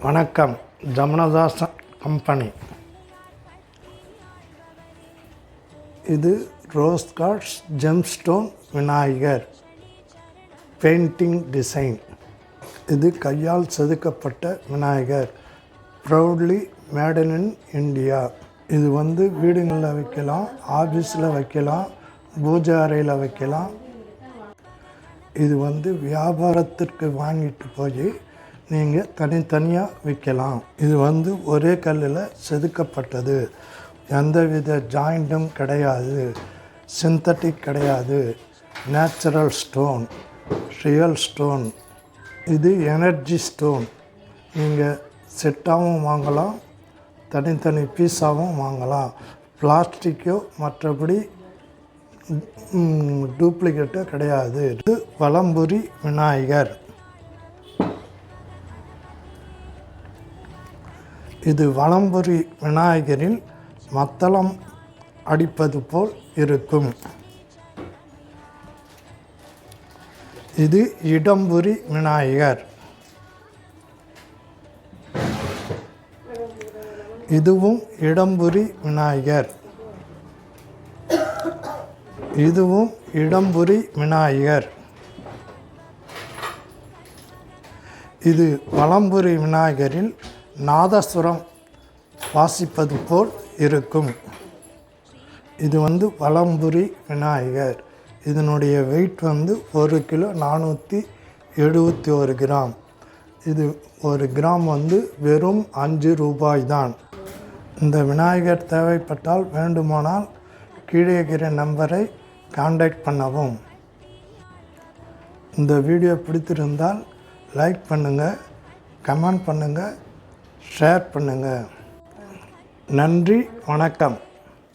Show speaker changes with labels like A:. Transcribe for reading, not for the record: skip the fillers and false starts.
A: வணக்கம். ஜமுனதாஸ் கம்பெனி. இது rose quartz gemstone Vinayagar painting design. இது கையால் செதுக்கப்பட்ட Vinayagar, proudly made in India. இது வீடுகளில் வைக்கலாம், ஆஃபீஸில் வைக்கலாம், பூஜை அறையில் வைக்கலாம். இது வியாபாரத்திற்கு வாங்கிட்டு போய் நீங்கள் தனித்தனியாக விற்கலாம். இது ஒரே கல்லில் செதுக்கப்பட்டது, எந்தவித ஜாயிண்ட்டும் கிடையாது, சிந்தட்டிக் கிடையாது, நேச்சுரல் ஸ்டோன், ரியல் ஸ்டோன். இது எனர்ஜி ஸ்டோன். நீங்கள் செட்டாகவும் வாங்கலாம், தனித்தனி பீஸாகவும் வாங்கலாம். பிளாஸ்டிக்கோ மற்றபடி டூப்ளிகேட்டோ கிடையாது. இது வலம்புரி விநாயகர். இது வலம்புரி விநாயகரில் மத்தளம் அடிப்பது போல் இருக்கும். இது இடம்புரி விநாயகர். இதுவும் இடம்புரி விநாயகர். இதுவும் இடம்புரி விநாயகர். இது வலம்புரி விநாயகரில் நாதசுரம் வாசிப்பது போல் இருக்கும். இது வலம்புரி விநாயகர். இதனுடைய வெயிட் 1 கிலோ 471 கிராம். இது 1 கிராம் வெறும் 5 ரூபாய் தான். இந்த விநாயகர் தேவைப்பட்டால் வேண்டுமானால் கீழே இருக்கிற நம்பரை கான்டாக்ட் பண்ணவும். இந்த வீடியோ பிடித்திருந்தால் லைக் பண்ணுங்கள், கமெண்ட் பண்ணுங்கள், ஷேர் பண்ணுங்கள். நன்றி, வணக்கம்.